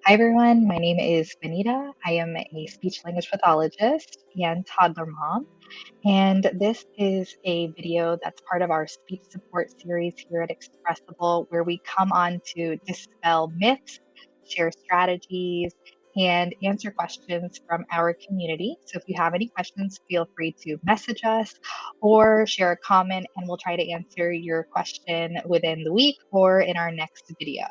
Hi everyone, my name is Venita. I am a speech language pathologist and toddler mom, and this is a video that's part of our speech support series here at Expressable, where we come on to dispel myths, share strategies, and answer questions from our community. So if you have any questions, feel free to message us or share a comment, and we'll try to answer your question within the week or in our next video.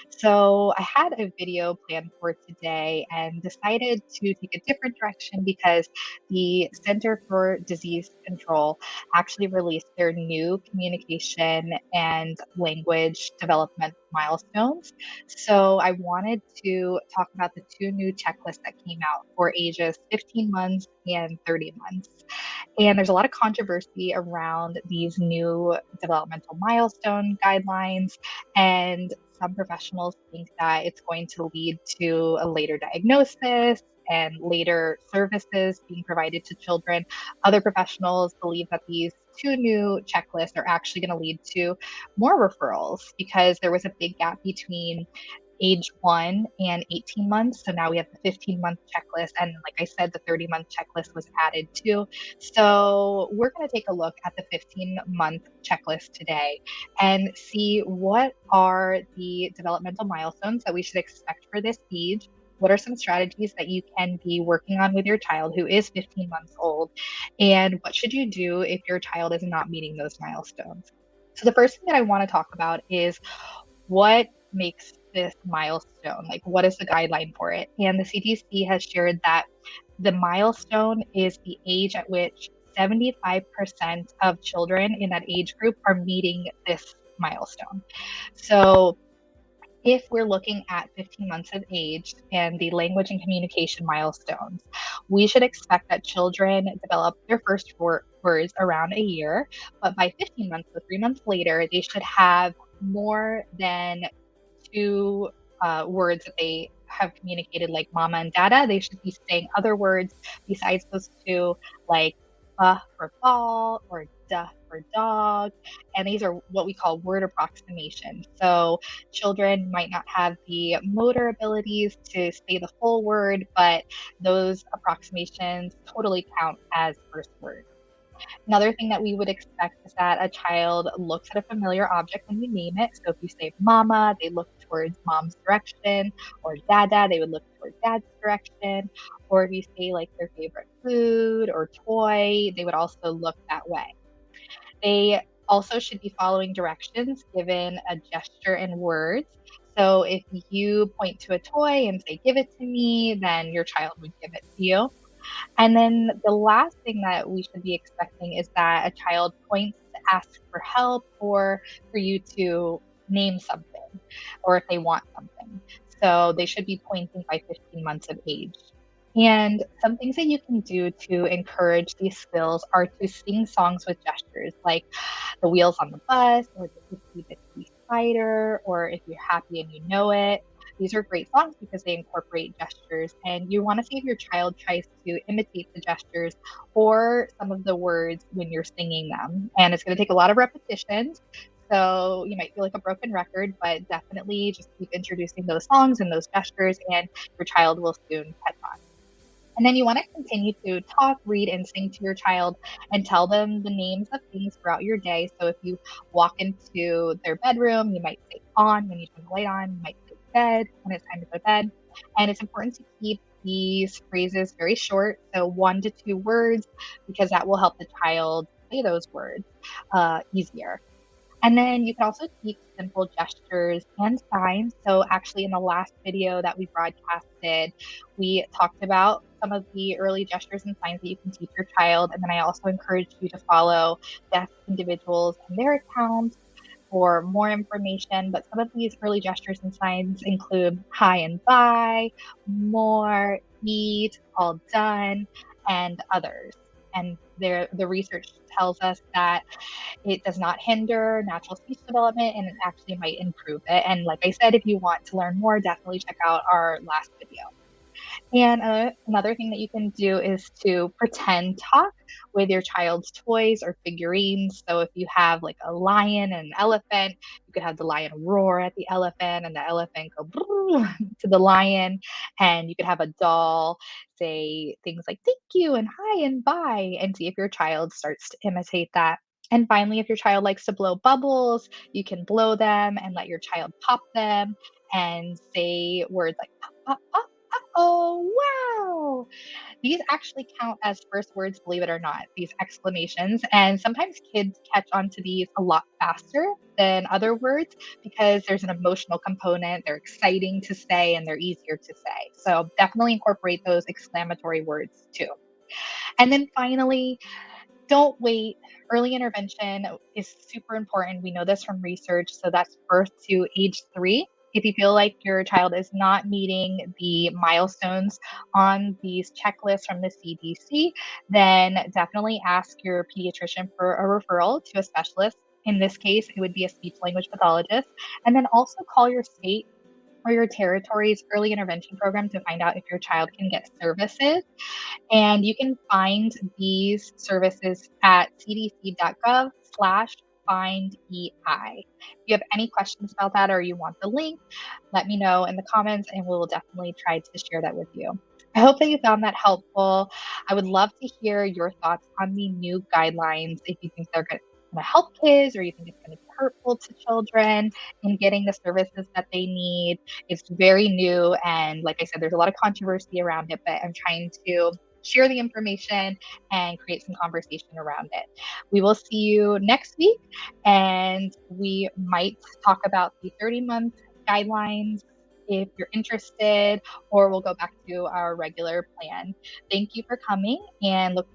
So I had a video planned for today and decided to take a different direction because the Center for Disease Control actually released their new communication and language development milestones. So I wanted to talk about the two new checklists that came out for ages 15 months and 30 months. And there's a lot of controversy around these new developmental milestone guidelines. And some professionals think that it's going to lead to a later diagnosis and later services being provided to children. Other professionals believe that these two new checklists are actually going to lead to more referrals because there was a big gap between age 1 and 18 months. So now we have the 15-month checklist. And like I said, the 30-month checklist was added too. So we're going to take a look at the 15-month checklist today and see what are the developmental milestones that we should expect for this age. What are some strategies that you can be working on with your child who is 15 months old? And what should you do if your child is not meeting those milestones? So the first thing that I want to talk about is what makes this milestone? Like, what is the guideline for it? And the CDC has shared that the milestone is the age at which 75% of children in that age group are meeting this milestone. So if we're looking at 15 months of age and the language and communication milestones, we should expect that children develop their first words around a year, but by 15 months, so 3 months later, they should have more than two words that they have communicated, like mama and dada. They should be saying other words besides those two, like for ball or duh for dog. And these are what we call word approximation. So children might not have the motor abilities to say the full word, but those approximations totally count as first words. Another thing that we would expect is that a child looks at a familiar object when you name it. So if you say mama, they look towards mom's direction, or dada, they would look towards dad's direction. Or if you say like their favorite food or toy, they would also look that way. They also should be following directions given a gesture and words. So if you point to a toy and say, give it to me, then your child would give it to you. And then the last thing that we should be expecting is that a child points to ask for help or for you to name something or if they want something. So they should be pointing by 15 months of age. And some things that you can do to encourage these skills are to sing songs with gestures, like the wheels on the bus or the itsy bitsy spider, or if you're happy and you know it. These are great songs because they incorporate gestures, and you want to see if your child tries to imitate the gestures or some of the words when you're singing them. And it's going to take a lot of repetitions. So you might feel like a broken record, but definitely just keep introducing those songs and those gestures, and your child will soon catch on. And then you want to continue to talk, read, and sing to your child and tell them the names of things throughout your day. So if you walk into their bedroom, you might say on when you turn the light on, you might say bed when it's time to go to bed. And it's important to keep these phrases very short, so 1 to 2 words, because that will help the child say those words easier. And then you can also teach simple gestures and signs. So actually in the last video that we broadcasted, we talked about some of the early gestures and signs that you can teach your child. And then I also encouraged you to follow deaf individuals and their accounts for more information. But some of these early gestures and signs include hi and bye, more, eat, all done, and others. And the research tells us that it does not hinder natural speech development and it actually might improve it. And like I said, if you want to learn more, definitely check out our last video. And another thing that you can do is to pretend talk with your child's toys or figurines. So if you have like a lion and an elephant, you could have the lion roar at the elephant and the elephant go "Brrr" to the lion. And you could have a doll say things like thank you and hi and bye and see if your child starts to imitate that. And finally, if your child likes to blow bubbles, you can blow them and let your child pop them and say words like pop, pop, pop. Oh, wow. These actually count as first words, believe it or not, these exclamations. And sometimes kids catch on to these a lot faster than other words because there's an emotional component. They're exciting to say and they're easier to say. So definitely incorporate those exclamatory words too. And then finally, don't wait. Early intervention is super important. We know this from research. So that's birth to age 3. If you feel like your child is not meeting the milestones on these checklists from the CDC, then definitely ask your pediatrician for a referral to a specialist. In this case, it would be a speech language pathologist. And then also call your state or your territory's early intervention program to find out if your child can get services. And you can find these services at cdc.gov/findEI. If you have any questions about that or you want the link, let me know in the comments and we will definitely try to share that with you. I hope that you found that helpful. I would love to hear your thoughts on the new guidelines, if you think they're going to help kids or you think it's going to be hurtful to children in getting the services that they need. It's very new. And like I said, there's a lot of controversy around it, but I'm trying to share the information and create some conversation around it. We will see you next week, and we might talk about the 30-month guidelines if you're interested, or we'll go back to our regular plan. Thank you for coming and look